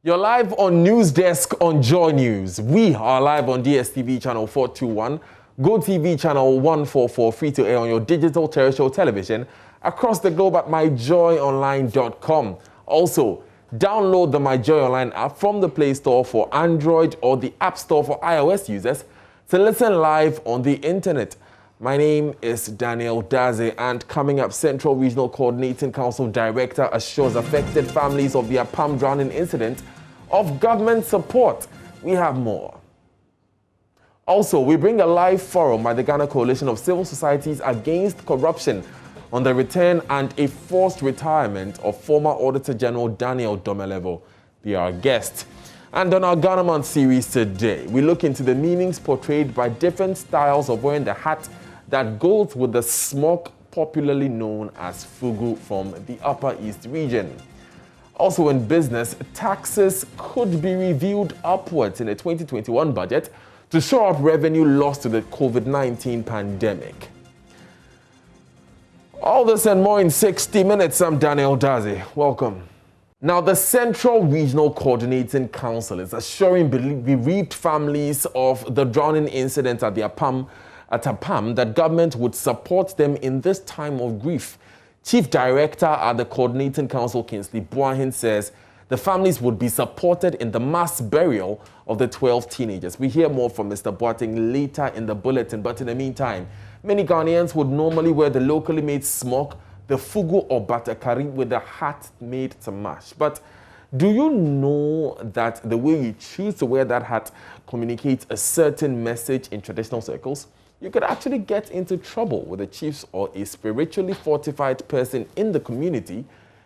You're live on News Desk on Joy News. We are live on DSTV channel 421, GoTV channel 144, free to air on your digital terrestrial television across the globe at myjoyonline.com. Also, download the MyJoy Online app from the Play Store for Android or the App Store for iOS users to listen live on the internet. My name is Daniel Daze, and coming up, Central Regional Coordinating Council Director assures affected families of the Apam drowning incident of government support. We have more. Also, we bring a live forum by the Ghana Coalition of Civil Societies Against Corruption on the return and a forced retirement of former Auditor General Daniel Domelevo. Be our guest. And on our Ghana Month series today, we look into the meanings portrayed by different styles of wearing the hat that goes with the smock popularly known as fugu from the Upper East region. Also in business, taxes could be reviewed upwards in the 2021 budget to shore up revenue lost to the COVID-19 pandemic. All this and more in 60 minutes. I'm Daniel Daze. Welcome. Now, the Central Regional Coordinating Council is assuring bereaved families of the drowning incident at Apam that government would support them in this time of grief. Chief Director at the Coordinating Council, Kingsley Boahin, says the families would be supported in the mass burial of the 12 teenagers. We hear more from Mr. Boating later in the bulletin, but in the meantime, many Ghanaians would normally wear the locally made smock, the fugu or batakari, with a hat made to match. But do you know that the way you choose to wear that hat communicates a certain message in traditional circles? You could actually get into trouble with the chiefs or a spiritually fortified person in the community,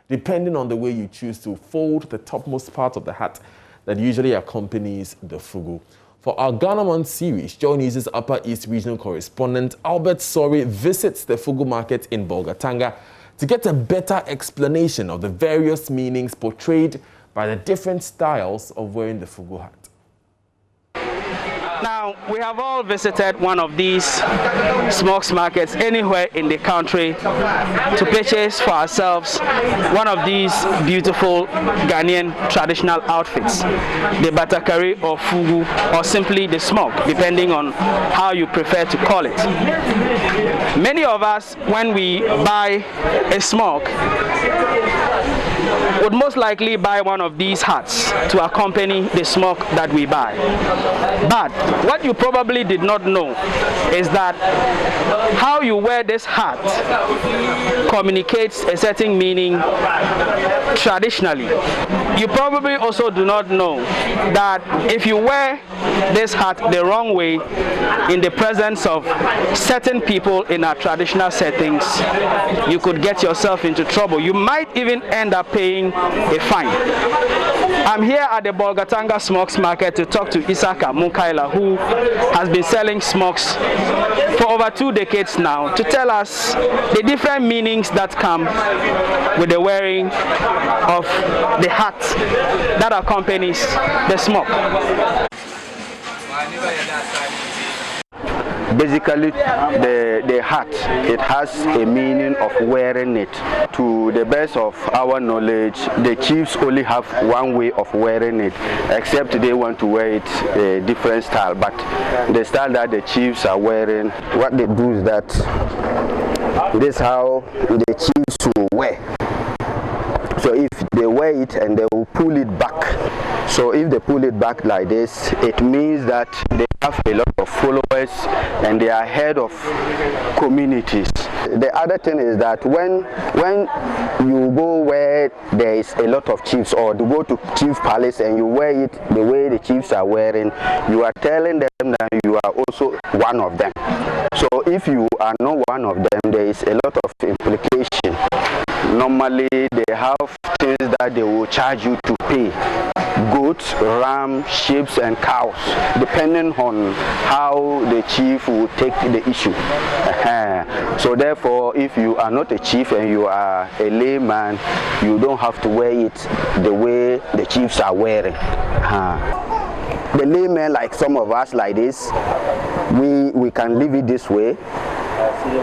depending on the way you choose to fold the topmost part of the hat that usually accompanies the fugu. For our Ghana Month series, JoyNews' Upper East Regional Correspondent Albert Sori visits the fugu market in Bolgatanga to get a better explanation of the various meanings portrayed by the different styles of wearing the fugu hat. Now, we have all visited one of these smokes markets anywhere in the country to purchase for ourselves one of these beautiful Ghanaian traditional outfits, the batakari or fugu, or simply the smoke, depending on how you prefer to call it. Many of us, when we buy a smoke, would most likely buy one of these hats to accompany the smoke that we buy. But what you probably did not know is that how you wear this hat communicates a certain meaning traditionally. You probably also do not know that if you wear this hat the wrong way in the presence of certain people in our traditional settings, you could get yourself into trouble. You might even end up paying a fine. I'm here at the Bolgatanga Smokes Market to talk to Isaka Munkaila, who has been selling smokes for over 2 decades now, to tell us the different meanings that come with the wearing of the hat that accompanies the smoke. Basically, the hat, it has a meaning of wearing it. To the best of our knowledge, the chiefs only have one way of wearing it, except they want to wear it a different style. But the style that the chiefs are wearing, what they do is that this is how the chiefs will wear. So if they wear it and they will pull it back. So if they pull it back like this, it means that they have a lot of followers and they are head of communities. The other thing is that when you go where there is a lot of chiefs, or to go to chief palace and you wear it the way the chiefs are wearing, you are telling them that you are also one of them. So if you are not one of them, there is a lot of implication. Normally they have things that they will charge you to pay. Goats, ram, sheep and cows, depending on how the chief will take the issue. So therefore, if you are not a chief and you are a layman, you don't have to wear it the way the chiefs are wearing. The laymen, like some of us like this, we can leave it this way.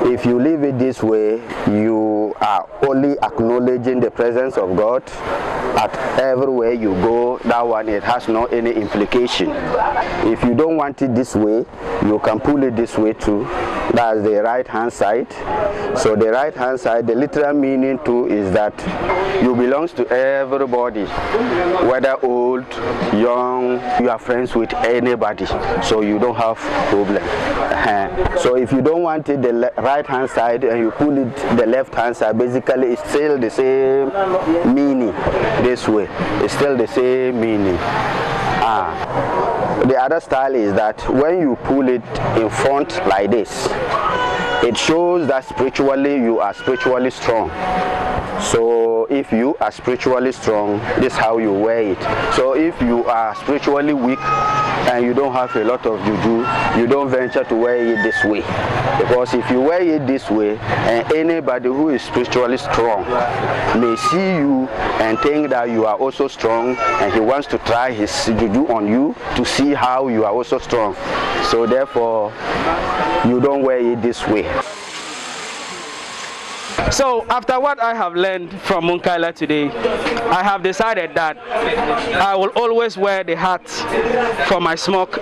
If you leave it this way, you are only acknowledging the presence of God at everywhere you go. That one, it has no any implication. If you don't want it this way, you can pull it this way too. That's the right hand side. So the right hand side, the literal meaning too is that you belong to everybody, whether old, young, you are friends with anybody, so you don't have problem. So if you don't want it the right hand side and you pull it the left hand side, basically it's still the same meaning this way. It's still the same meaning. The other style is that when you pull it in front like this, it shows that spiritually you are spiritually strong. So if you are spiritually strong, this is how you wear it. So if you are spiritually weak and you don't have a lot of juju, you don't venture to wear it this way. Because if you wear it this way, and anybody who is spiritually strong may see you and think that you are also strong, and he wants to try his juju on you to see how you are also strong. So therefore, you don't wear it this way. So after what I have learned from Munkaila today, I have decided that I will always wear the hat for my smoke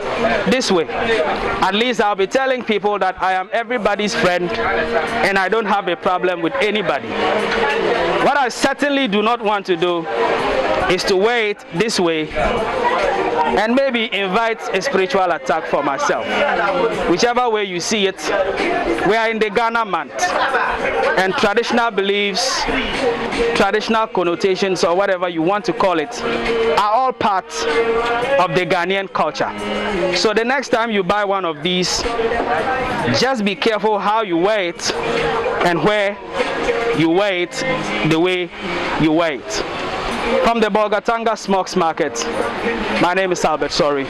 this way. At least I'll be telling people that I am everybody's friend and I don't have a problem with anybody. What I certainly do not want to do is to wear it this way and maybe invite a spiritual attack for myself. Whichever way you see it, we are in the Ghana month, and traditional beliefs, traditional connotations, or whatever you want to call it, are all part of the Ghanaian culture. So the next time you buy one of these, just be careful how you wear it and where you wear it the way you wear it. From the Bolgatanga Smokes Market, my name is Albert Sorry,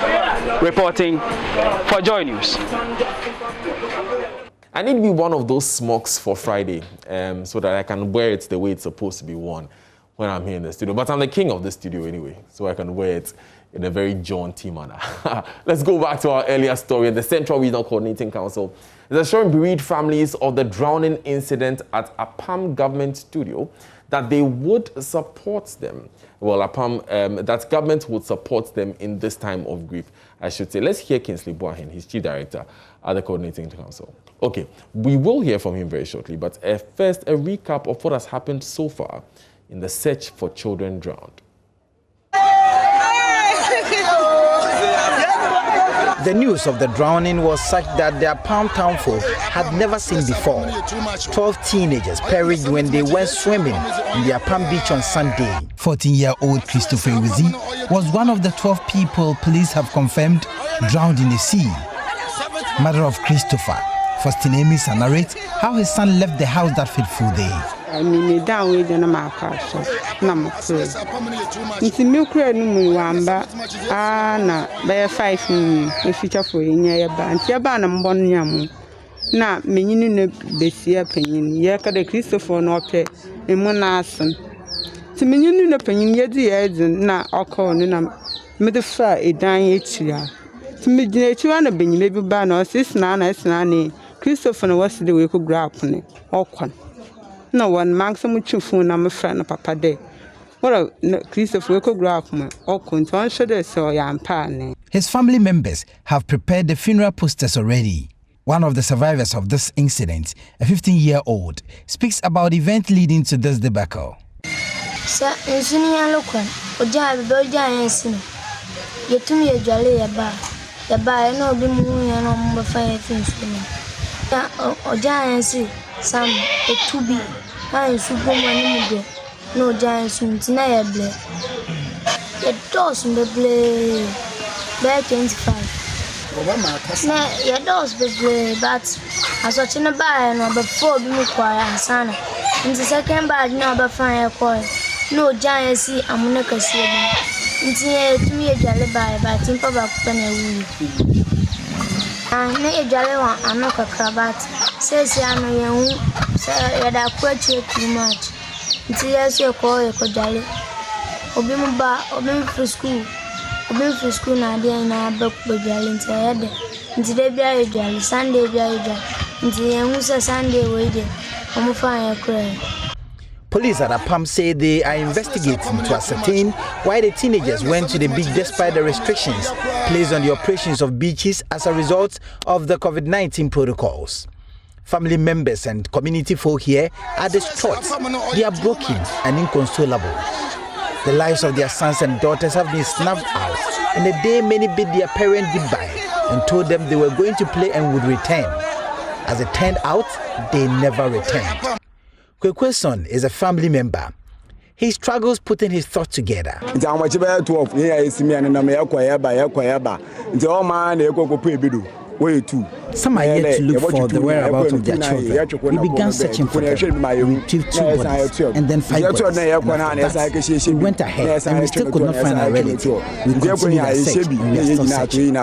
reporting for JoyNews. I need to be one of those smokes for Friday so that I can wear it the way it's supposed to be worn when I'm here in the studio. But I'm the king of the studio anyway, so I can wear it in a very jaunty manner. Let's go back to our earlier story. The Central Regional Coordinating Council is assuring bereaved families of the drowning incident at Apam Government Studio that they would support them. Well, Apam, that government would support them in this time of grief, I should say. Let's hear Kingsley Boahen, his chief director at the Coordinating Council. Okay, we will hear from him very shortly, but first, a recap of what has happened so far in the search for children drowned. The news of the drowning was such that their Palm Town folk had never seen before. 12 teenagers perished when they went swimming in the Apam beach on Sunday. 14-year-old Christopher Wizi was one of the 12 people police have confirmed drowned in the sea. Mother of Christopher, Faustine Emisa, narrates how his son left the house that fateful day. I mean, down with an Amaka, number 3. It's a milk red wamba, Anna, by a 5 a feature for in your band, your banam bon yamu. Now, meaning the Bessia opinion, Yaka the Christopher Norpe, and Monason. To meaning opinion, yet the edge, now, or call, and made the fur a dying each year. To me, you want to be maybe ban or 6 nanas, nanny, Christopher was the way could grab on it, or one. No one marks some phone number friend of Papa Day. What a Christopher Grafman or Conton should so young pan. His family members have prepared the funeral posters already. One of the survivors of this incident, a 15-year-old, speaks about the event leading to this debacle. Sir, in Sunia Loquan, or Jab Belgian, you to me a jolly bar. The bar no be moving and on the fire things. Or giants, some a to be. I super no giants soon tonight. The doors in the blade, bear 25. Nay, your doors be blade, but as such in a bar and before being quiet and sana. In the second bar, never find a coil. No giants see a monica see. It's near to me a jolly by timber back penny. And nay, a jolly one, I'm not a cravat. Says I know you. Yada kwetche too much. Nti yesu ko jale. Obi mu ba, obi mu for school. Obi mu for school na dey na ba ko jale nti yade. Nti dey bia jale, Sunday bia jale. nti yɛn say Sunday we dey omo fa yakura. Police at Apam say they are investigating to ascertain why the teenagers went to the beach despite the restrictions placed on the operations of beaches as a result of the COVID-19 protocols. Family members and community folk here are distraught. They are broken and inconsolable. The lives of their sons and daughters have been snuffed out, and the day many bid their parents goodbye and told them they were going to play and would return. As it turned out, they never returned. Kwekwe's son is a family member. He struggles putting his thoughts together. Some are yet to look for the whereabouts of their children. We began searching for them. We retrieved 2 bodies and then 5 bodies. We went ahead and we still could not find our relative. We continued our search and we are still searching.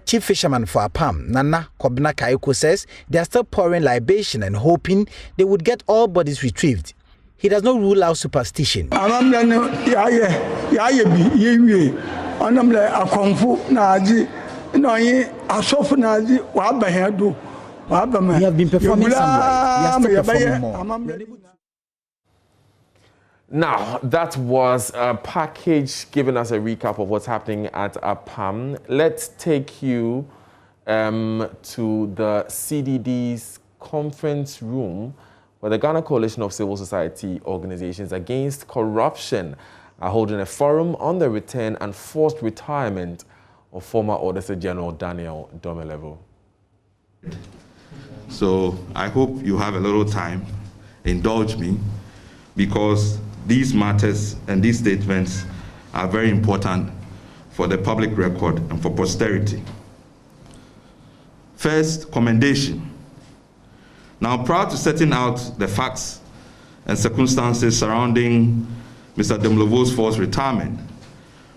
Chief fisherman for Apam, Nana Kobna Kayoko, says they are still pouring libation and hoping they would get all bodies retrieved. He does not rule out superstition. You have been performing some right. We are still performing more. Now, that was a package giving us a recap of what's happening at Apam. Let's take you to the CDD's conference room, where the Ghana Coalition of Civil Society Organizations Against Corruption are holding a forum on the return and forced retirement of former Auditor General Daniel Domelevo. So I hope you have a little time. Indulge me, because these matters and these statements are very important for the public record and for posterity. First, commendation. Now, prior to setting out the facts and circumstances surrounding Mr. Domelevo's forced retirement,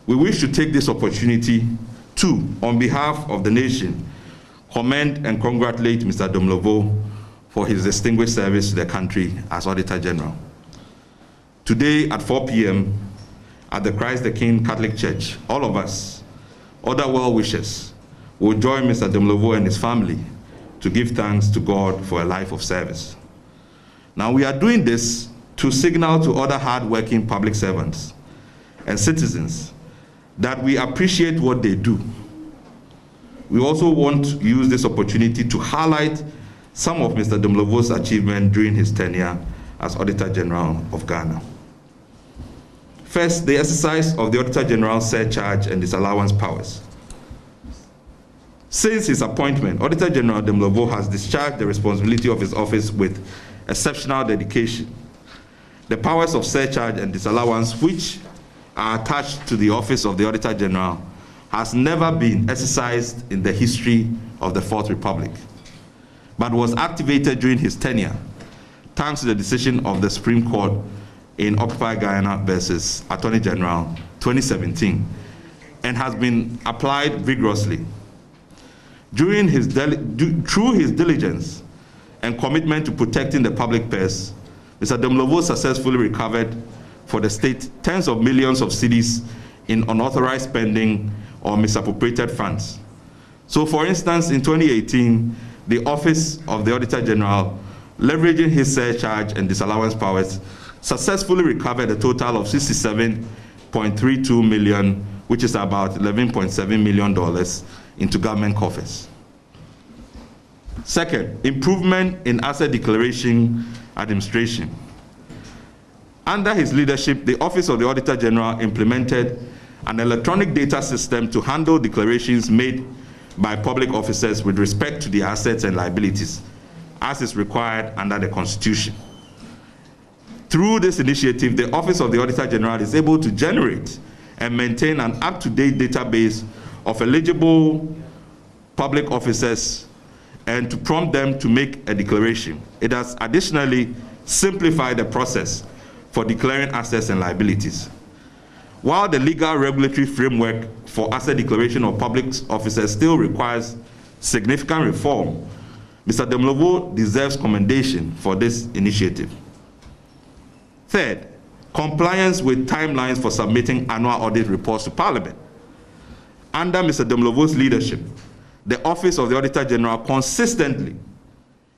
we wish to take this opportunity to, on behalf of the nation, commend and congratulate Mr. Domelevo for his distinguished service to the country as Auditor General. Today at 4 p.m. at the Christ the King Catholic Church, all of us, other well-wishers, will join Mr. Domelevo and his family to give thanks to God for a life of service. Now, we are doing this to signal to other hard-working public servants and citizens that we appreciate what they do. We also want to use this opportunity to highlight some of Mr. Domelevo's achievements during his tenure as Auditor General of Ghana. First, the exercise of the Auditor General's surcharge and disallowance powers. Since his appointment, Auditor General Domelevo has discharged the responsibility of his office with exceptional dedication. The powers of surcharge and disallowance, which are attached to the office of the Auditor General, has never been exercised in the history of the Fourth Republic, but was activated during his tenure, thanks to the decision of the Supreme Court in Occupy Guyana versus Attorney General 2017, and has been applied vigorously. Through his diligence and commitment to protecting the public purse, Mr. Domelevo successfully recovered for the state tens of millions of cedis in unauthorized spending or misappropriated funds. So, for instance, in 2018, the Office of the Auditor General, leveraging his surcharge and disallowance powers, successfully recovered a total of $67.32 million, which is about $11.7 million into government coffers. Second, improvement in asset declaration administration. Under his leadership, the Office of the Auditor General implemented an electronic data system to handle declarations made by public officers with respect to their assets and liabilities, as is required under the Constitution. Through this initiative, the Office of the Auditor General is able to generate and maintain an up-to-date database of eligible public officers and to prompt them to make a declaration. It has additionally simplified the process for declaring assets and liabilities. While the legal regulatory framework for asset declaration of public officers still requires significant reform, Mr. Domelevo deserves commendation for this initiative. Third, compliance with timelines for submitting annual audit reports to Parliament. under Mr. Demlovo's leadership, the Office of the Auditor General consistently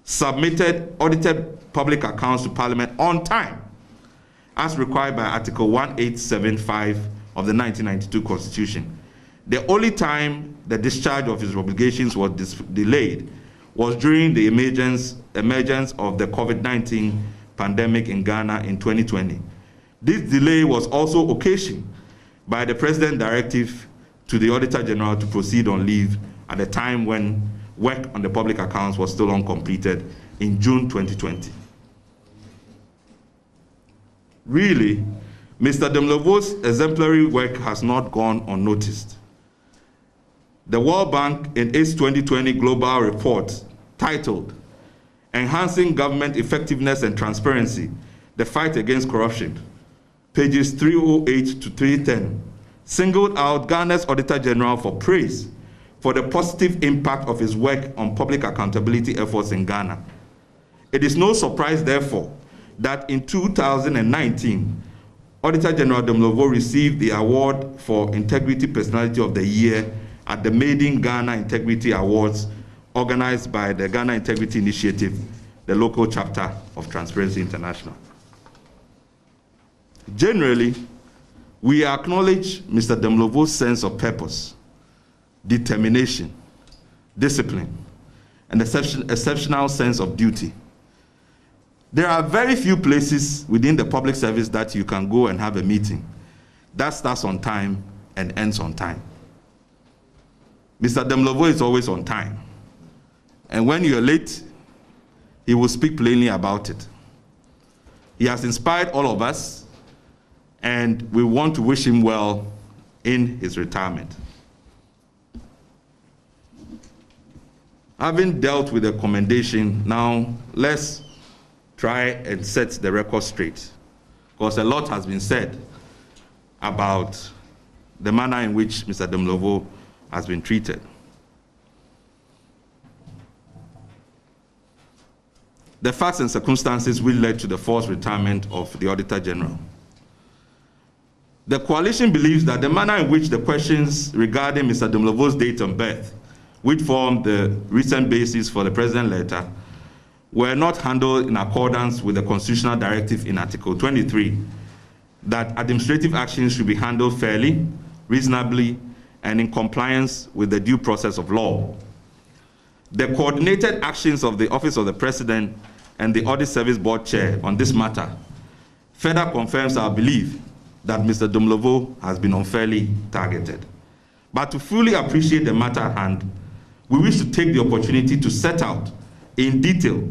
submitted audited public accounts to Parliament on time, as required by Article 1875 of the 1992 Constitution. The only time the discharge of his obligations was delayed was during the emergence of the COVID-19 pandemic in Ghana in 2020. This delay was also occasioned by the President's directive to the Auditor General to proceed on leave at a time when work on the public accounts was still uncompleted in June 2020. Really, Mr. Demlovo's exemplary work has not gone unnoticed. The World Bank, in its 2020 global report titled Enhancing Government Effectiveness and Transparency, the Fight Against Corruption, pages 308 to 310, singled out Ghana's Auditor General for praise for the positive impact of his work on public accountability efforts in Ghana. It is no surprise, therefore, that in 2019, Auditor General Demlovo received the award for Integrity Personality of the Year at the Maiden Ghana Integrity Awards, organized by the Ghana Integrity Initiative, the local chapter of Transparency International. Generally, we acknowledge Mr. Demlovo's sense of purpose, determination, discipline, and exceptional sense of duty. There are very few places within the public service that you can go and have a meeting that starts on time and ends on time. Mr. Demlovo is always on time. And when you're late, he will speak plainly about it. He has inspired all of us, and we want to wish him well in his retirement. Having dealt with the commendation, now let's try and set the record straight, because a lot has been said about the manner in which Mr. Demlovo has been treated. The facts and circumstances which led to the forced retirement of the Auditor General. The coalition believes that the manner in which the questions regarding Mr. Demlovo's date of birth, which formed the recent basis for the President's letter, were not handled in accordance with the constitutional directive in Article 23, that administrative actions should be handled fairly, reasonably, and in compliance with the due process of law. The coordinated actions of the Office of the President and the Audit Service Board Chair on this matter further confirms our belief that Mr. Demlovo has been unfairly targeted. But to fully appreciate the matter at hand, we wish to take the opportunity to set out in detail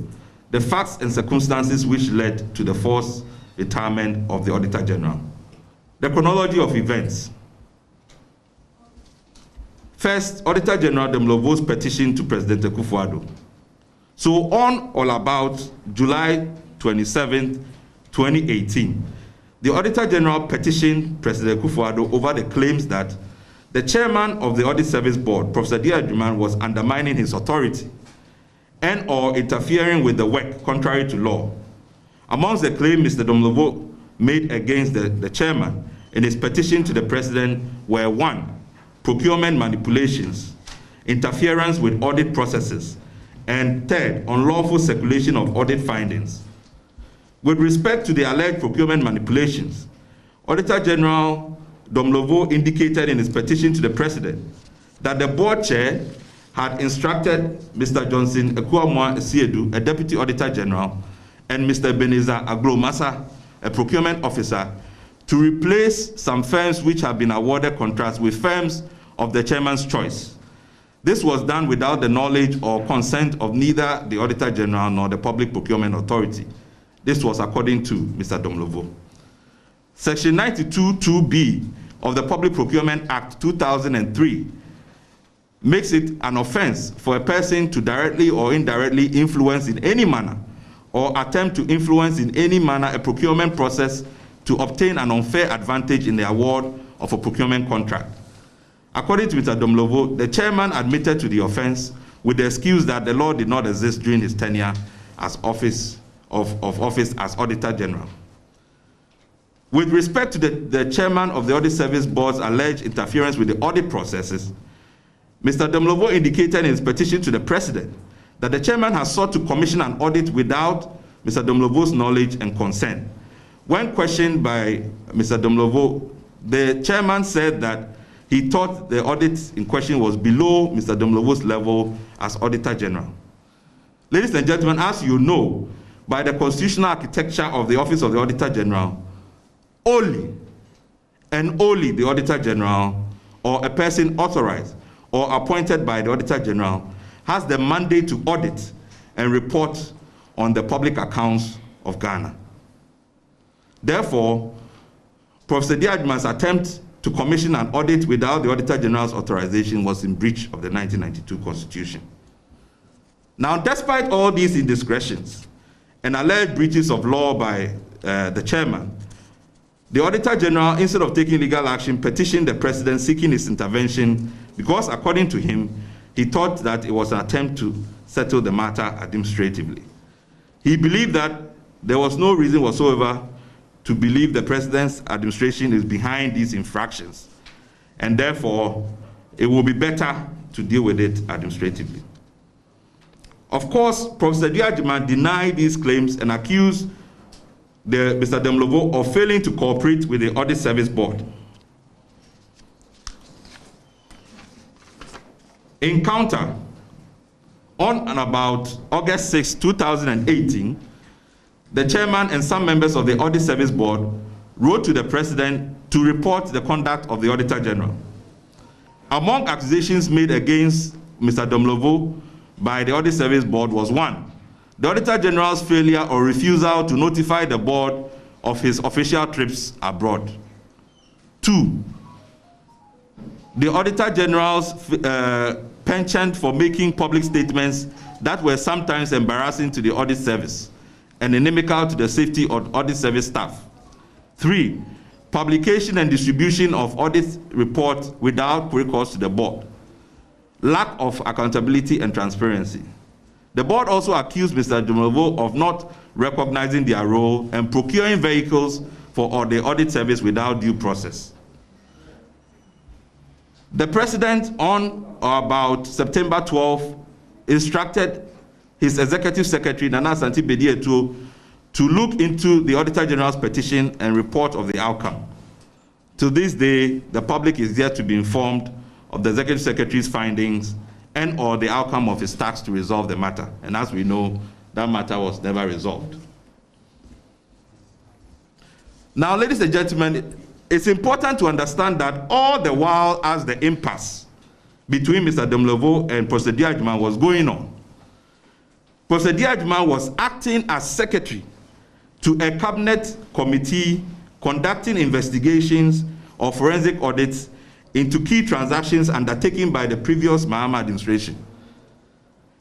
the facts and circumstances which led to the forced retirement of the Auditor General. The chronology of events. First, Auditor General Demlovo's petition to President Akufo-Addo. So on or about July 27, 2018, the Auditor General petitioned President Akufo-Addo over the claims that the chairman of the Audit Service Board, Professor D.R. Juman, was undermining his authority and or interfering with the work contrary to law. Amongst the claims Mr. Demlovo made against the chairman in his petition to the President were: 1, procurement manipulations, interference with audit processes, and 3rd, unlawful circulation of audit findings. With respect to the alleged procurement manipulations, Auditor General Demlovo indicated in his petition to the President that the board chair had instructed Mr. Johnson Ekuamwa-Esiedu, a Deputy Auditor General, and Mr. Ebenezer Aglomasa, a procurement officer, to replace some firms which have been awarded contracts with firms of the chairman's choice. This was done without the knowledge or consent of neither the Auditor General nor the Public Procurement Authority. This was according to Mr. Demlovo. Section 92(2)(b) of the Public Procurement Act 2003 makes it an offense for a person to directly or indirectly influence in any manner or attempt to influence in any manner a procurement process to obtain an unfair advantage in the award of a procurement contract. According to Mr. Demlovo, the chairman admitted to the offense with the excuse that the law did not exist during his tenure as office as Auditor General. With respect to the chairman of the Audit Service Board's alleged interference with the audit processes, Mr. Demlovo indicated in his petition to the President that the chairman has sought to commission an audit without Mr. Demlovo's knowledge and consent. When questioned by Mr. Demlovo, the chairman said that he thought the audit in question was below Mr. Demlovo's level as Auditor General. Ladies and gentlemen, as you know, by the constitutional architecture of the Office of the Auditor General, only and only the Auditor General or a person authorized or appointed by the Auditor General has the mandate to audit and report on the public accounts of Ghana. Therefore, Professor Diadman's attempt to commission an audit without the Auditor General's authorization was in breach of the 1992 Constitution. Now, despite all these indiscretions and alleged breaches of law by the chairman, the Auditor General, instead of taking legal action, petitioned the President seeking his intervention because, according to him, he thought that it was an attempt to settle the matter administratively. He believed that there was no reason whatsoever to believe the President's administration is behind these infractions, and therefore it will be better to deal with it administratively. Of course, Professor Diadman denied these claims and accused Mr. Demlovo of failing to cooperate with the Audit Service Board. In counter, on and about August 6, 2018, the chairman and some members of the Audit Service Board wrote to the President to report the conduct of the Auditor General. Among accusations made against Mr. Demlovo by the Audit Service Board was 1, the Auditor General's failure or refusal to notify the board of his official trips abroad. 2, the Auditor General's penchant for making public statements that were sometimes embarrassing to the audit service and inimical to the safety of audit service staff. 3, publication and distribution of audit reports without recourse to the board. Lack of accountability and transparency. The board also accused Mr. Demlovo of not recognizing their role and procuring vehicles for the audit service without due process. The President, on or about September 12, instructed his Executive Secretary, Nana Asante Bediatu, to look into the Auditor General's petition and report of the outcome. To this day, the public is yet to be informed of the Executive Secretary's findings and or the outcome of his task to resolve the matter. And as we know, that matter was never resolved. Now, ladies and gentlemen, it's important to understand that all the while as the impasse between Mr. Demlovo and Professor Diadman was going on, Professor Diadman was acting as secretary to a cabinet committee conducting investigations or forensic audits into key transactions undertaken by the previous Mahama administration.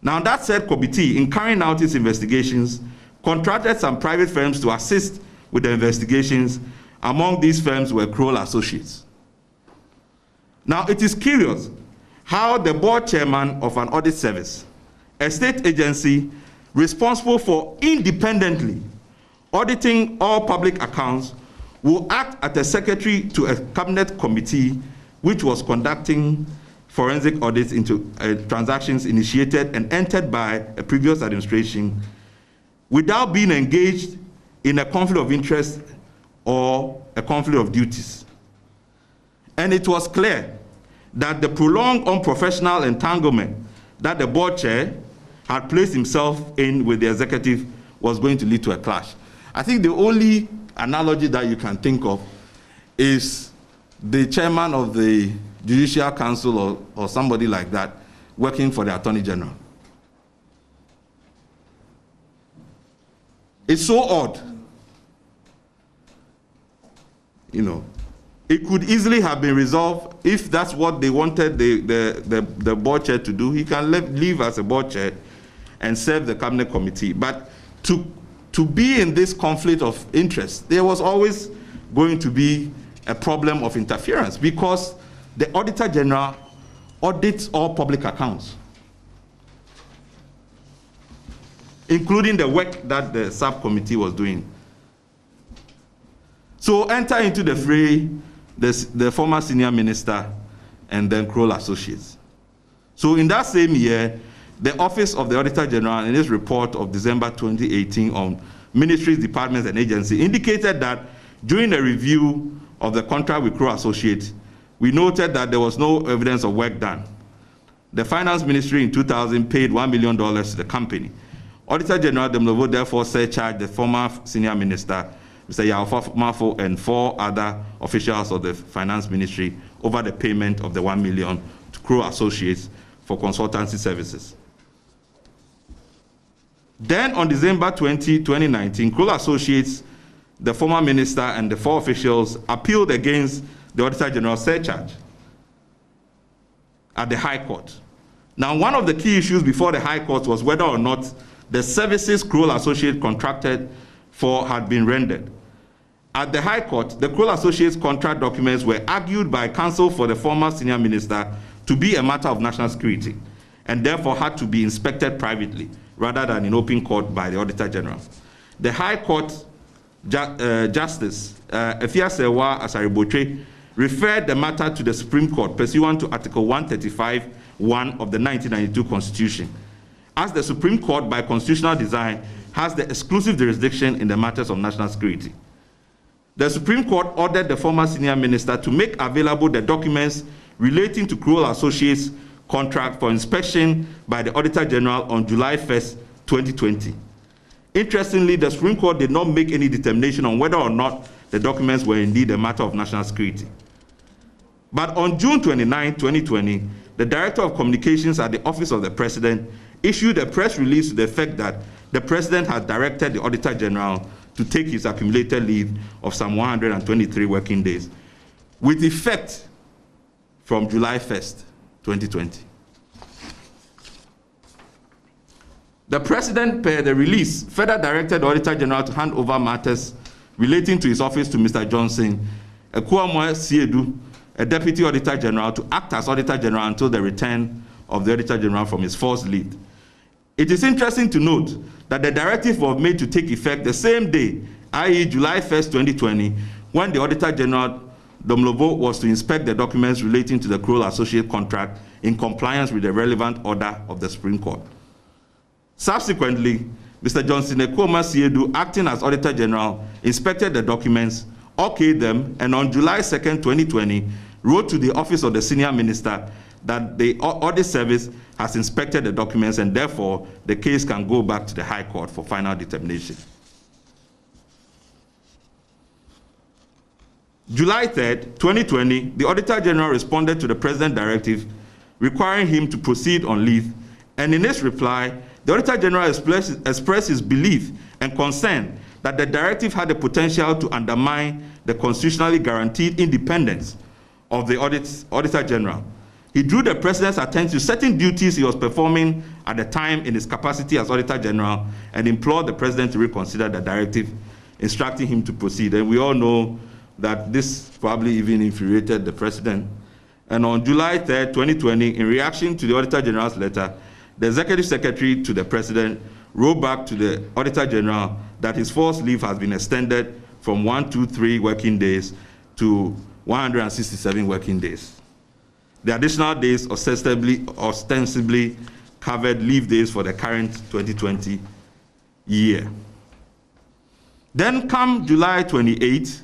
Now, that said committee, in carrying out its investigations, contracted some private firms to assist with the investigations. Among these firms were Kroll Associates. Now, it is curious how the board chairman of an audit service, a state agency responsible for independently auditing all public accounts, will act as a secretary to a cabinet committee which was conducting forensic audits into transactions initiated and entered by a previous administration without being engaged in a conflict of interest or a conflict of duties. And it was clear that the prolonged unprofessional entanglement that the board chair had placed himself in with the executive was going to lead to a clash. I think the only analogy that you can think of is the chairman of the Judicial Council or somebody like that working for the Attorney General. It's so odd. You know, it could easily have been resolved if that's what they wanted the board chair to do. He can leave as a board chair and serve the cabinet committee. But to be in this conflict of interest, there was always going to be a problem of interference because the Auditor General audits all public accounts, including the work that the subcommittee was doing. So enter into the fray the former senior minister and then Kroll Associates. So in that same year, the Office of the Auditor General, in its report of December 2018 on ministries, departments, and agencies, indicated that during the review of the contract with Kroll Associates, we noted that there was no evidence of work done. The Finance Ministry in 2000 paid $1 million to the company. Auditor General Demlovo therefore surcharged the former senior minister, Mr. Yaofa Mafo, and 4 other officials of the Finance Ministry over the payment of the $1 million to Kroll Associates for consultancy services. Then on December 20, 2019, Kroll Associates, the former minister, and the 4 officials appealed against the Auditor General's surcharge at the High Court. Now, one of the key issues before the High Court was whether or not the services Kroll Associates contracted for had been rendered. At the High Court, the Kroll Associates contract documents were argued by counsel for the former senior minister to be a matter of national security, and therefore had to be inspected privately rather than in open court by the Auditor General. The High Court Justice Efiasewa Asaribotre referred the matter to the Supreme Court pursuant to Article 135(1) of the 1992 Constitution, as the Supreme Court, by constitutional design, has the exclusive jurisdiction in the matters of national security. The Supreme Court ordered the former senior minister to make available the documents relating to Kroll Associates' contract for inspection by the Auditor General on July 1st, 2020. Interestingly, the Supreme Court did not make any determination on whether or not the documents were indeed a matter of national security. But on June 29, 2020, the Director of Communications at the Office of the President issued a press release to the effect that the President had directed the Auditor General to take his accumulated leave of some 123 working days, with effect from July 1st, 2020. The President, per the release, further directed the Auditor General to hand over matters relating to his office to Mr. Johnson Ekuamwa Siedu, a Deputy Auditor General, to act as Auditor General until the return of the Auditor General from his forced leave. It is interesting to note that the directive was made to take effect the same day, i.e. July 1st, 2020, when the Auditor General Domlovo was to inspect the documents relating to the Kroll Associate contract in compliance with the relevant order of the Supreme Court. Subsequently, Mr. Johnson Ekuamwa Siedu, acting as Auditor General, inspected the documents, okayed them, and on July 2nd, 2020, wrote to the Office of the Senior Minister that the Audit Service has inspected the documents and therefore the case can go back to the High Court for final determination. July 3rd, 2020, the Auditor General responded to the President's directive requiring him to proceed on leave, and in his reply, the Auditor General expressed his belief and concern that the directive had the potential to undermine the constitutionally guaranteed independence of the Auditor General. He drew the President's attention to certain duties he was performing at the time in his capacity as Auditor General and implored the President to reconsider the directive, instructing him to proceed. And we all know that this probably even infuriated the President. And on July 3rd, 2020, in reaction to the Auditor General's letter, the Executive Secretary to the President wrote back to the Auditor General that his forced leave has been extended from 123 working days to 167 working days. The additional days ostensibly covered leave days for the current 2020 year. Then come July 28,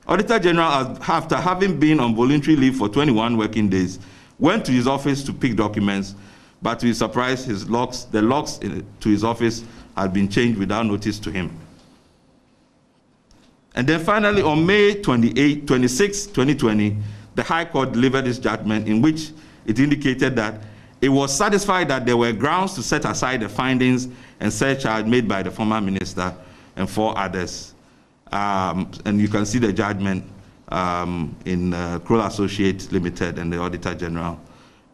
Auditor General, after having been on voluntary leave for 21 working days, went to his office to pick documents, but to his surprise, the locks to his office had been changed without notice to him. And then finally, on May 26, 2020, the High Court delivered its judgment in which it indicated that it was satisfied that there were grounds to set aside the findings and surcharge made by the former minister and 4 others. And you can see the judgment in Kroll Associates Limited and the Auditor General,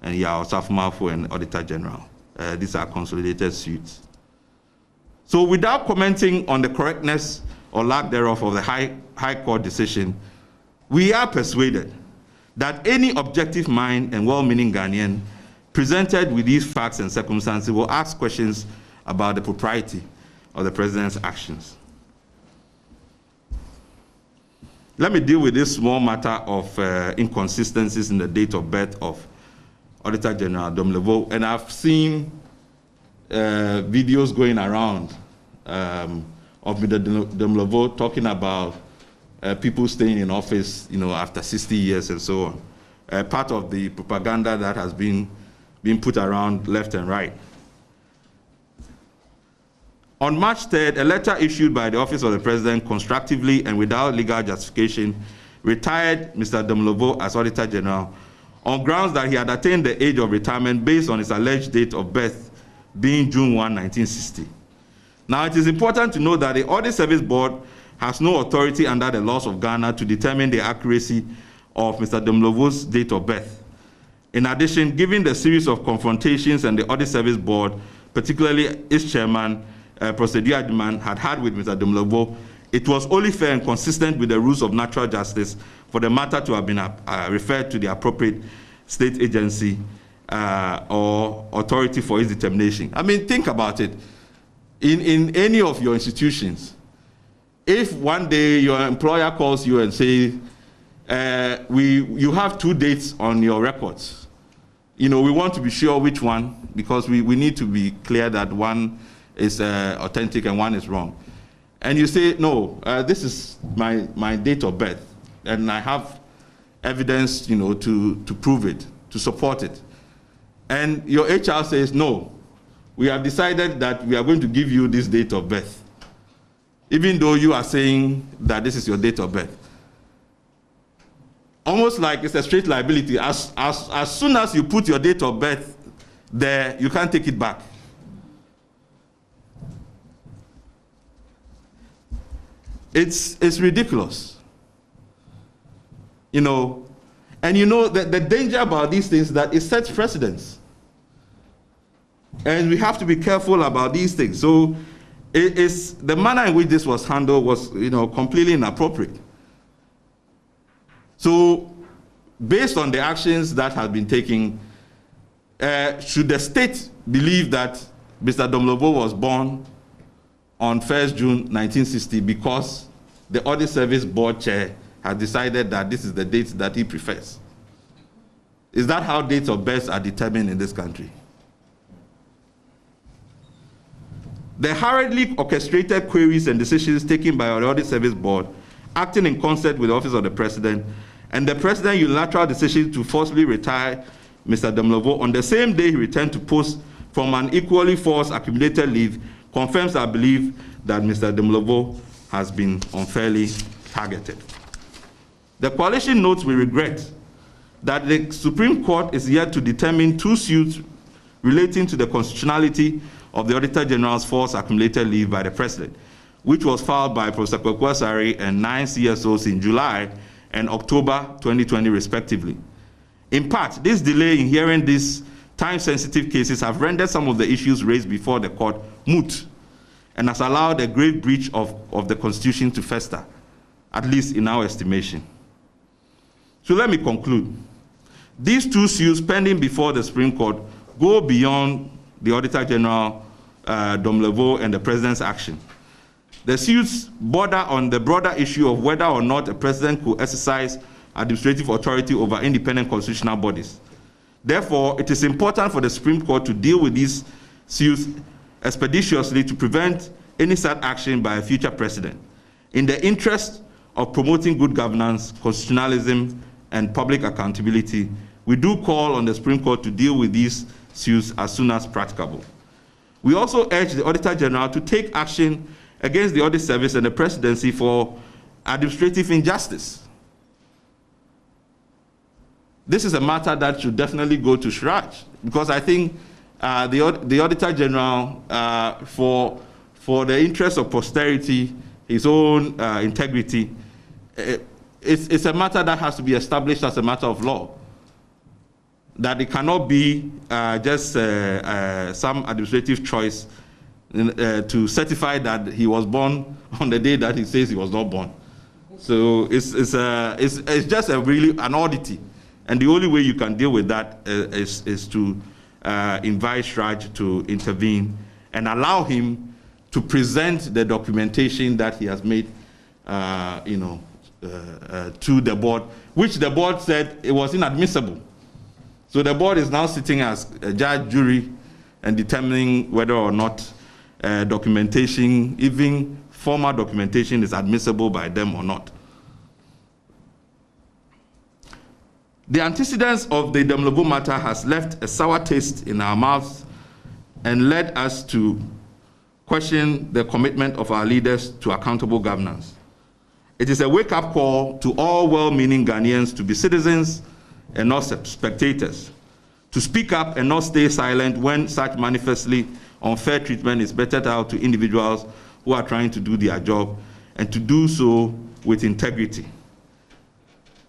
and Safumafo and Auditor General. These are consolidated suits. So without commenting on the correctness or lack thereof of the High Court decision, we are persuaded that any objective mind and well-meaning Ghanaian presented with these facts and circumstances will ask questions about the propriety of the President's actions. Let me deal with this small matter of inconsistencies in the date of birth of Auditor General Domlevo. And I've seen videos going around of Mr. Domlevo talking about people staying in office, after 60 years and so on. Part of the propaganda that has been put around left and right. On March 3rd, a letter issued by the Office of the President constructively and without legal justification retired Mr. Domlevo as Auditor General on grounds that he had attained the age of retirement based on his alleged date of birth being June 1, 1960. Now, it is important to note that the Audit Service Board has no authority under the laws of Ghana to determine the accuracy of Mr. Domlevo's date of birth. In addition, given the series of confrontations and the Audit Service Board, particularly its chairman, Procedure Adman, had with Mr. Domlevo, it was only fair and consistent with the rules of natural justice for the matter to have been referred to the appropriate state agency or authority for its determination. I mean, think about it. In any of your institutions, if one day your employer calls you and says, you have 2 dates on your records, we want to be sure which one, because we need to be clear that one is authentic and one is wrong. And you say, no, this is my date of birth, and I have evidence, to prove it, to support it. And your HR says, no, we have decided that we are going to give you this date of birth, even though you are saying that this is your date of birth. Almost like it's a straight liability. As soon as you put your date of birth there, you can't take it back. It's ridiculous. And the danger about these things is that it sets precedents. And we have to be careful about these things. So the manner in which this was handled was, completely inappropriate. So based on the actions that have been taken, should the state believe that Mr. Domlevo was born on 1st June 1960 because the Audit Service Board chair has decided that this is the date that he prefers? Is that how dates of birth are determined in this country? The hurriedly orchestrated queries and decisions taken by the Audit Service Board, acting in concert with the Office of the President, and the President's unilateral decision to forcibly retire Mr. Domlevo on the same day he returned to post from an equally false accumulated leave confirms our belief that Mr. Domlevo has been unfairly targeted. The coalition notes with regret that the Supreme Court is yet to determine 2 suits relating to the constitutionality of the Auditor General's false accumulated leave by the President, which was filed by Professor Kwaku Asare and 9 CSOs in July and October 2020, respectively. In part, this delay in hearing these time-sensitive cases have rendered some of the issues raised before the court moot and has allowed a grave breach of the Constitution to fester, at least in our estimation. So let me conclude. These 2 suits pending before the Supreme Court go beyond the Auditor General Domlevo and the President's action. The suits border on the broader issue of whether or not a president could exercise administrative authority over independent constitutional bodies. Therefore, it is important for the Supreme Court to deal with these suits expeditiously to prevent any such action by a future president. In the interest of promoting good governance, constitutionalism, and public accountability, we do call on the Supreme Court to deal with these suits as soon as practicable. We also urge the Auditor General to take action against the Audit Service and the Presidency for administrative injustice. This is a matter that should definitely go to Shraj, because I think the Auditor General, for the interest of posterity, his own integrity, it's a matter that has to be established as a matter of law. That it cannot be just some administrative choice to certify that he was born on the day that he says he was not born. So it's just an oddity. And the only way you can deal with that is to invite Shraj to intervene and allow him to present the documentation that he has made, to the board, which the board said it was inadmissible. So the board is now sitting as a judge, jury, and determining whether or not documentation, even formal documentation, is admissible by them or not. The antecedents of the Demlovo matter has left a sour taste in our mouths and led us to question the commitment of our leaders to accountable governance. It is a wake-up call to all well-meaning Ghanaians to be citizens and not spectators, to speak up and not stay silent when such manifestly unfair treatment is meted out to individuals who are trying to do their job, and to do so with integrity.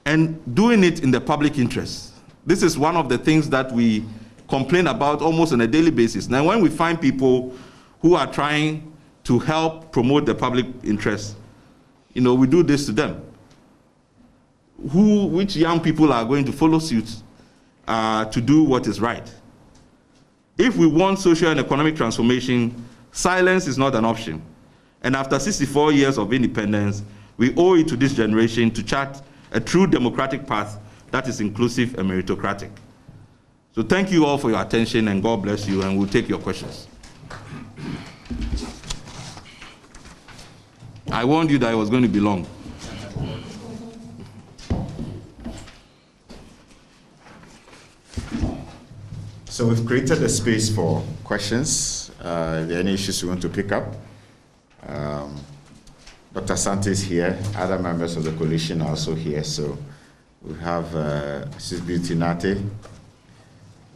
And doing it in the public interest. This is one of the things that we complain about almost on a daily basis. Now, when we find people who are trying to help promote the public interest, you know, we do this to them. Which young people are going to follow suit to do what is right? If we want social and economic transformation, silence is not an option. And after 64 years of independence, we owe it to this generation to chart a true democratic path that is inclusive and meritocratic. So thank you all for your attention, and God bless you, and we'll take your questions. I warned you that it was going to be long. So we've created a space for questions. If there are any issues you want to pick up. Dr. Sante is here. Other members of the coalition are also here. So we have Mrs. Beauty Nate,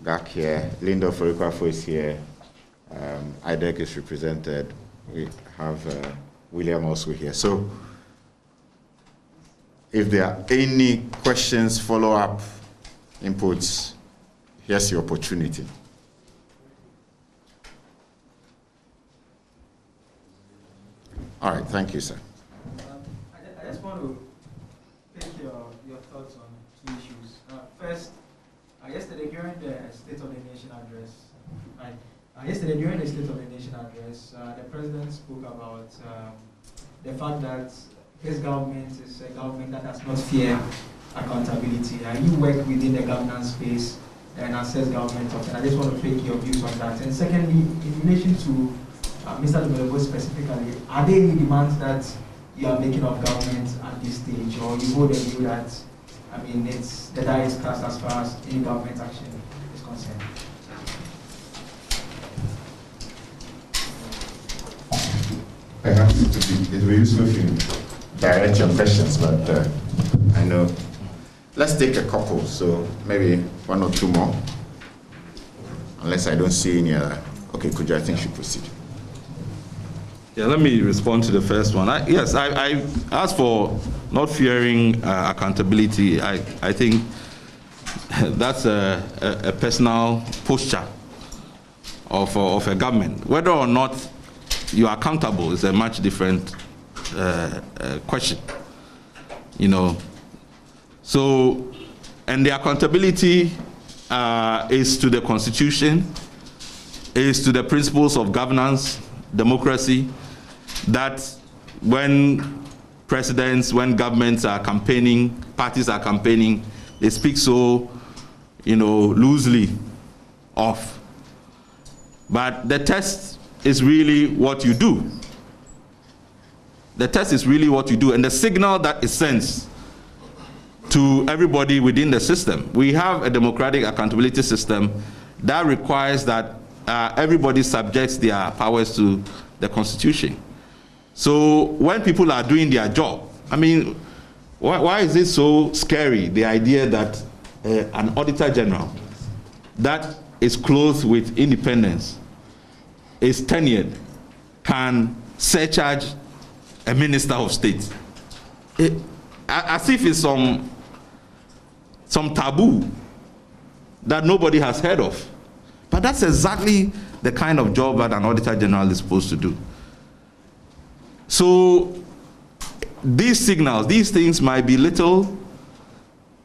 Gak here. Linda Forikwafo is here. IDEC is represented. We have William also here. So if there are any questions, follow-up, inputs, here's your opportunity. All right, thank you, sir. I just want to take your thoughts on two issues. First, yesterday during the State of the Nation address, the President spoke about the fact that his government is a government that does not fear accountability. You work within the governance space and assess government, and I just want to take your views on that. And secondly, in relation to Mr. Demlovo specifically, are there any demands that you are making of government at this stage, or you hold a view that, I mean, it's the die is cast as far as any government action is concerned? Perhaps it will be useful if you direct your questions, but I know. Let's take a couple, so maybe one or two more. Unless I don't see any other. Okay, Kuja, I think you should proceed. Yeah, let me respond to the first one. Yes, I asked for not fearing accountability. I think that's a personal posture of a government. Whether or not you are accountable is a much different question, you know. So, and the accountability is to the Constitution, is to the principles of governance, democracy, that when presidents, when governments are campaigning, parties are campaigning, they speak so, you know, loosely of. But the test is really what you do. The test is really what you do, and the signal that it sends to everybody within the system. We have a democratic accountability system that requires that everybody subjects their powers to the Constitution. So when people are doing their job, I mean, why is it so scary, the idea that an Auditor General that is clothed with independence, is tenured, can surcharge a Minister of State? As if it's some taboo that nobody has heard of. But that's exactly the kind of job that an Auditor General is supposed to do. So these signals, these things might be little,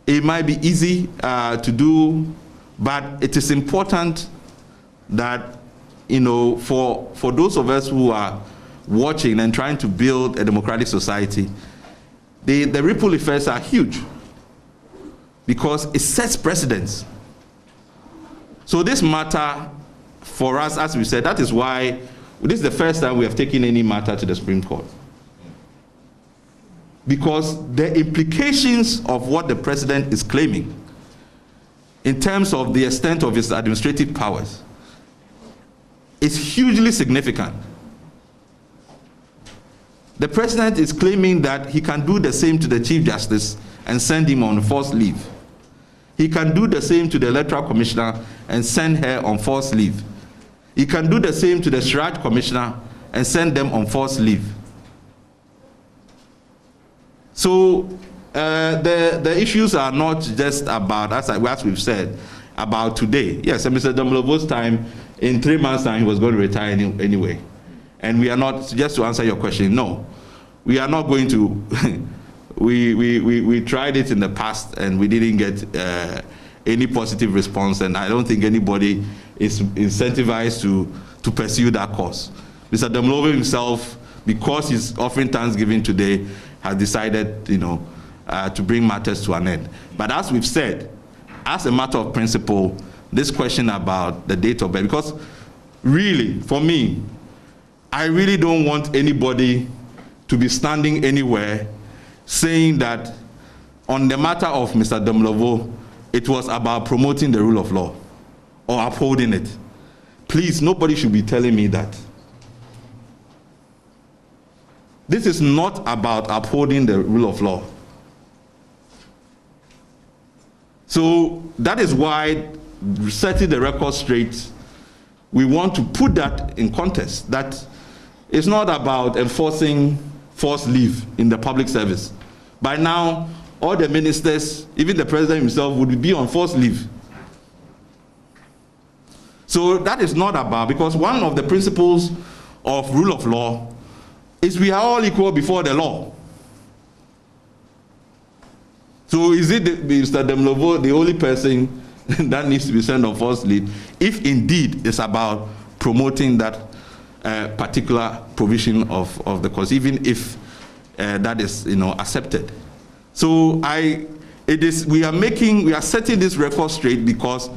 it might be easy to do, but it is important that, you know, for those of us who are watching and trying to build a democratic society, the ripple effects are huge because it sets precedents. So this matter for us, as we said, that is why this is the first time we have taken any matter to the Supreme Court. Because the implications of what the president is claiming in terms of the extent of his administrative powers is hugely significant. The president is claiming that he can do the same to the Chief Justice and send him on forced leave. He can do the same to the Electoral Commissioner and send her on forced leave. He can do the same to the Shraj Commissioner and send them on forced leave. So the issues are not just about, as we've said, about today. Yes, Mr. Domlovo's time, in 3 months' time, he was going to retire anyway. And we are not, just to answer your question, no. We are not going to, we tried it in the past and we didn't get any positive response, and I don't think anybody is incentivized to pursue that course. Mr. Domlovo himself, because he's offering Thanksgiving today, has decided, to bring matters to an end. But as we've said, as a matter of principle, this question about the date of birth, because really, for me, I really don't want anybody to be standing anywhere saying that on the matter of Mr. Domlovo, it was about promoting the rule of law or upholding it. Please, nobody should be telling me that. This is not about upholding the rule of law. So that is why, setting the record straight, we want to put that in context, that it's not about enforcing forced leave in the public service. By now, all the ministers, even the president himself, would be on forced leave. So that is not about, because one of the principles of rule of law is we are all equal before the law. So is it Mr. Domlovo the only person that needs to be sent on forced leave, if indeed it's about promoting that particular provision of the course, even if that is accepted? So we are setting this record straight, because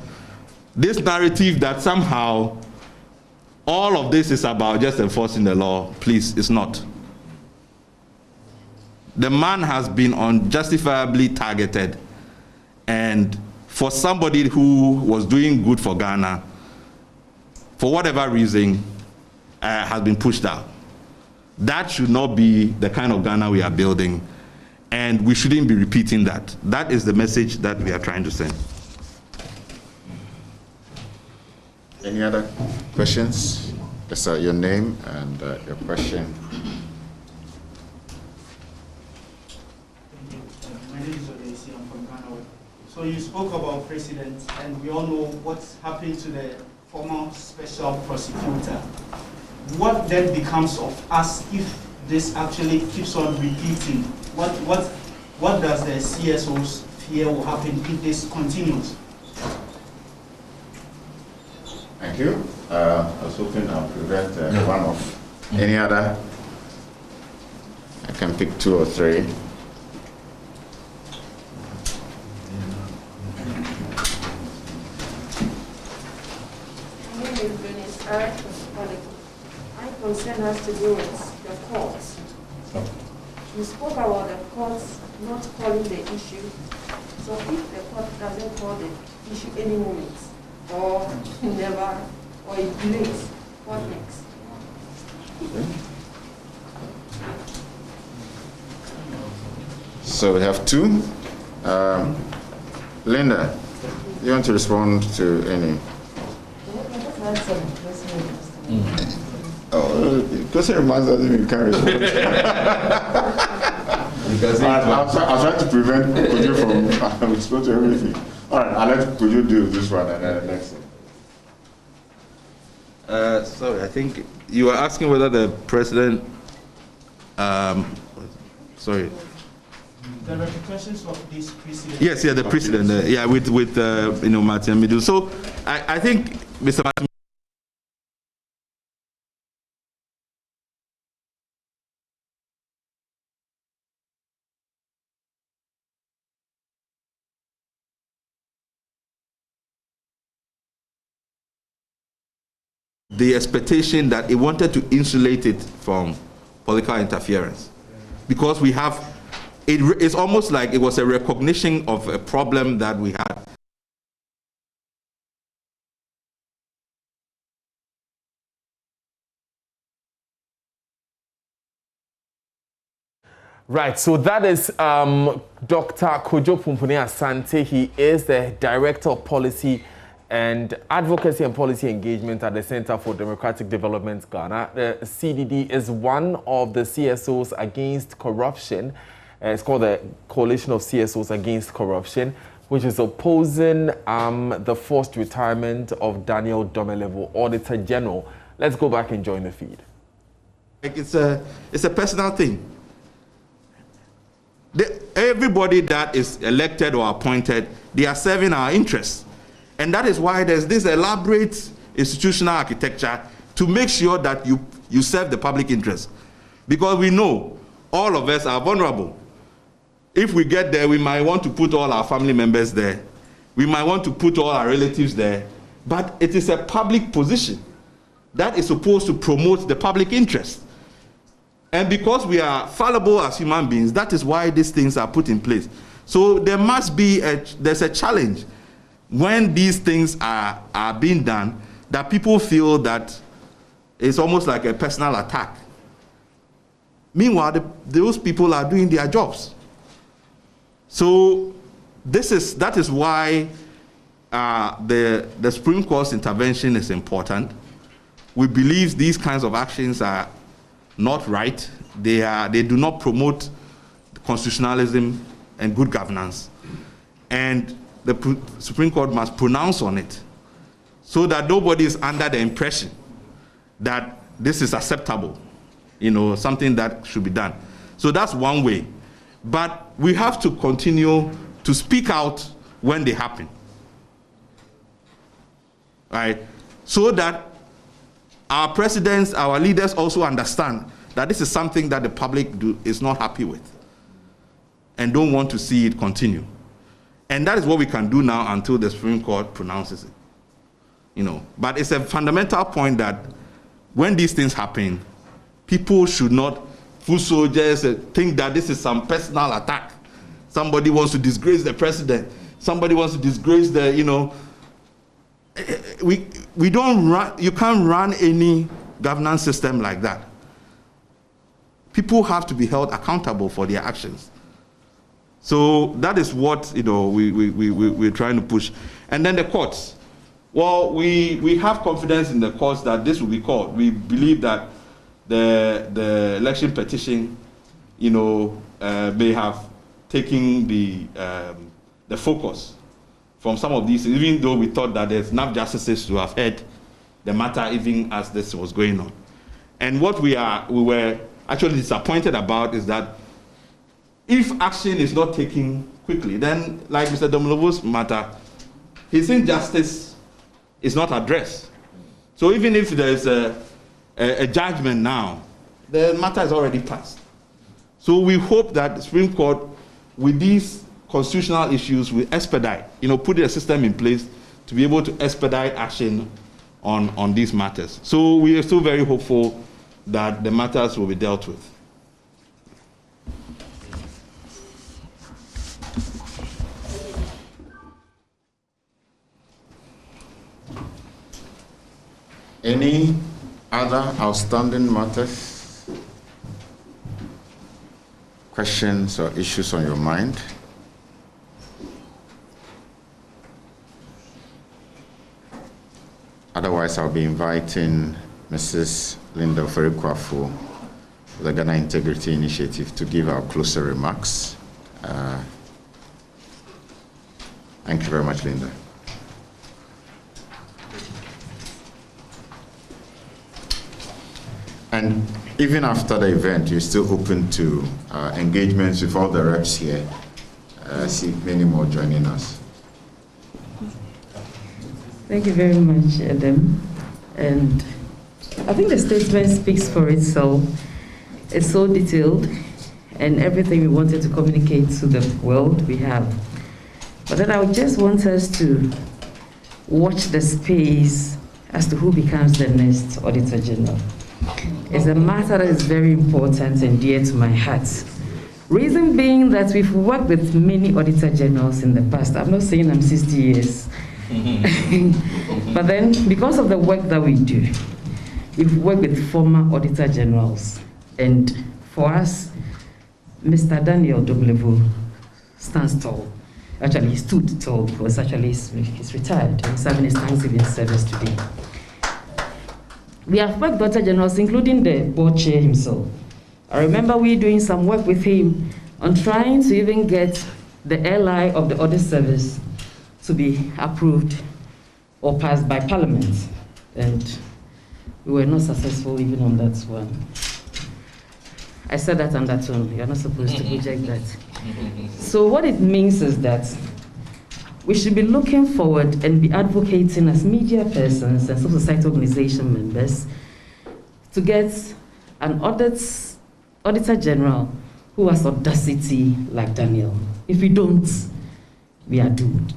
this narrative that somehow all of this is about just enforcing the law, please, it's not. The man has been unjustifiably targeted, and for somebody who was doing good for Ghana, for whatever reason, has been pushed out. That should not be the kind of Ghana we are building, and we shouldn't be repeating that. That is the message that we are trying to send. Any other questions? Yes, sir, your name and your question. My name is Odesi, I'm from Ghana. So you spoke about president, and we all know what's happened to the former special prosecutor. What then becomes of us if this actually keeps on repeating? What does the CSOs fear will happen if this continues? Thank you. I was hoping I'll prevent one of any other. I can pick 2 or 3. My concern has to do with the courts. You spoke about the courts not calling the issue. So if the court doesn't call the issue any moment, or never, or it delays, what next? So we have 2. Linda, you want to respond to any? Oh, question reminds us that you can't respond. I'll try to prevent Kojo from responding to everything. All right, I'll let Kojo do this one and then next thing. Sorry, I think you were asking whether the president, sorry. The repercussions of this precedent. Yes, the precedent, with Martin Midu. So I think Mr. Martin the expectation that it wanted to insulate it from political interference. Because we have, it's almost like it was a recognition of a problem that we had. Right, so that is Dr. Kojo Pumpuni Asante. He is the Director of Policy and Advocacy and Policy Engagement at the Center for Democratic Development, Ghana. The CDD is one of the CSOs against corruption. It's called the Coalition of CSOs Against Corruption, which is opposing the forced retirement of Daniel Domelevo, Auditor General. Let's go back and join the feed. Like it's a personal thing. Everybody that is elected or appointed, they are serving our interests. And that is why there's this elaborate institutional architecture to make sure that you serve the public interest. Because we know all of us are vulnerable. If we get there, we might want to put all our family members there. We might want to put all our relatives there. But it is a public position that is supposed to promote the public interest. And because we are fallible as human beings, that is why these things are put in place. So there must be there's a challenge when these things are being done, that people feel that it's almost like a personal attack. Meanwhile, those people are doing their jobs. So that is why the Supreme Court's intervention is important. We believe these kinds of actions are not right. They do not promote constitutionalism and good governance. And the Supreme Court must pronounce on it so that nobody is under the impression that this is acceptable, something that should be done. So that's one way. But we have to continue to speak out when they happen, right? So that our presidents, our leaders also understand that this is something that the public is not happy with and don't want to see it continue. And that is what we can do now until the Supreme Court pronounces it. But it's a fundamental point that when these things happen, people should not, foot soldiers, think that this is some personal attack. Somebody wants to disgrace the president. Somebody wants to disgrace the, we don't run, you can't run any governance system like that. People have to be held accountable for their actions. So that is what we're trying to push. And then the courts. Well, we have confidence in the courts that this will be called. We believe that the election petition, may have taken the focus from some of these, even though we thought that there's enough justices to have heard the matter even as this was going on. And what we were actually disappointed about is that if action is not taken quickly, then like Mr. Domelevo's matter, his injustice is not addressed. So even if there's a judgment now, the matter is already passed. So we hope that the Supreme Court, with these constitutional issues, will expedite, put a system in place to be able to expedite action on these matters. So we are still very hopeful that the matters will be dealt with. Any other outstanding matters, questions or issues on your mind? Otherwise, I'll be inviting Mrs. Linda Ofori-Kwafo, the Ghana Integrity Initiative, to give our closer remarks. Thank you very much, Linda. And even after the event, you're still open to engagements with all the reps here. I see many more joining us. Thank you very much, Adam. And I think the statement speaks for itself. It's so detailed, and everything we wanted to communicate to the world, we have. But then I just want us to watch the space as to who becomes the next Auditor General. It's a matter that is very important and dear to my heart. Reason being that we've worked with many Auditor Generals in the past. I'm not saying I'm 60 years. But then, because of the work that we do, we've worked with former Auditor Generals. And for us, Mr. Daniel Doblevo stands tall. Actually, he stood tall because actually he's retired and serving his Thanksgiving service today. We have worked with Auditor Generals, including the board chair himself. I remember we doing some work with him on trying to even get the LI of the audit service to be approved or passed by Parliament. And we were not successful even on that one. I said that on that tone. You're not supposed to project that. So what it means is that we should be looking forward and be advocating as media persons and civil society organization members to get an Auditor General who has audacity like Daniel. If we don't, we are doomed.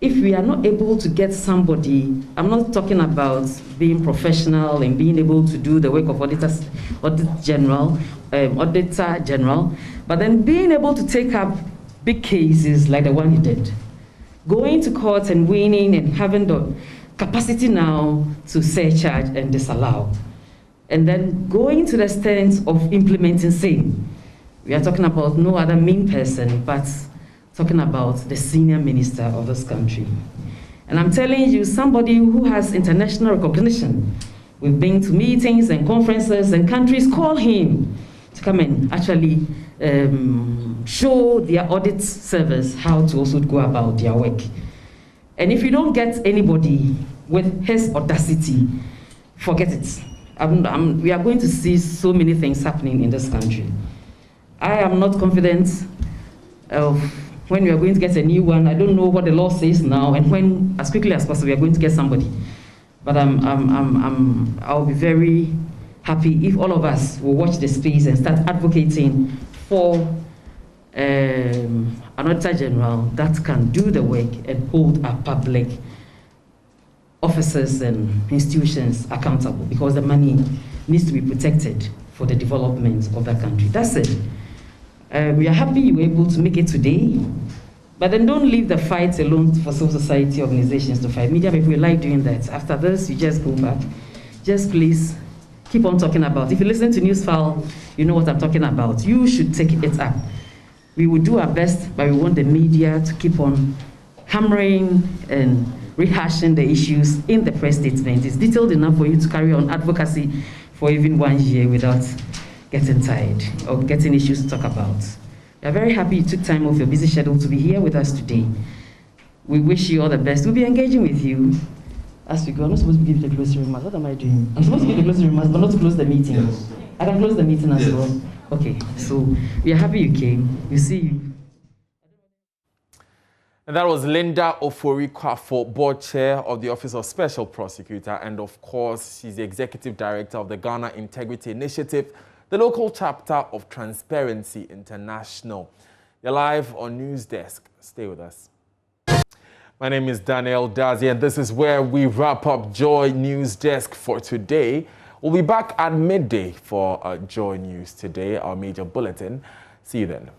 If we are not able to get somebody, I'm not talking about being professional and being able to do the work of Auditor General, but then being able to take up big cases like the one he did. Going to court and winning and having the capacity now to surcharge and disallow. And then going to the extent of implementing same. We are talking about no other main person, but talking about the senior minister of this country. And I'm telling you, somebody who has international recognition. We've been to meetings and conferences and countries call him to come and actually show their audit service how to also go about their work. And if you don't get anybody with his audacity, forget it. We are going to see so many things happening in this country. I am not confident of when we are going to get a new one. I don't know what the law says now, and when, as quickly as possible, we are going to get somebody. But I'll be very happy if all of us will watch the space and start advocating for an Auditor General that can do the work and hold our public officers and institutions accountable, because the money needs to be protected for the development of the country. That's it. We are happy you were able to make it today, but then don't leave the fight alone for civil society organizations to fight. Media people like doing that. After this, you just go back. Just please keep on talking about. If you listen to Newsfile, you know what I'm talking about. You should take it up. We will do our best, but we want the media to keep on hammering and rehashing the issues in the press statement. It's detailed enough for you to carry on advocacy for even 1 year without getting tired or getting issues to talk about. We are very happy you took time off your busy schedule to be here with us today. We wish you all the best. We'll be engaging with you as we go. I'm not supposed to give the closing remarks. What am I doing? I'm supposed to give the closing remarks, but not to close the meeting. Yes. I can close the meeting as well. Okay, so we are happy you came. We'll see you. And that was Linda Ofori-Kwafo, board chair of the Office of Special Prosecutor, and of course, she's the executive director of the Ghana Integrity Initiative, the local chapter of Transparency International. You're live on News Desk. Stay with us. My name is Daniel Dazi, and this is where we wrap up Joy News Desk for today. We'll be back at midday for Joy News Today, our major bulletin. See you then.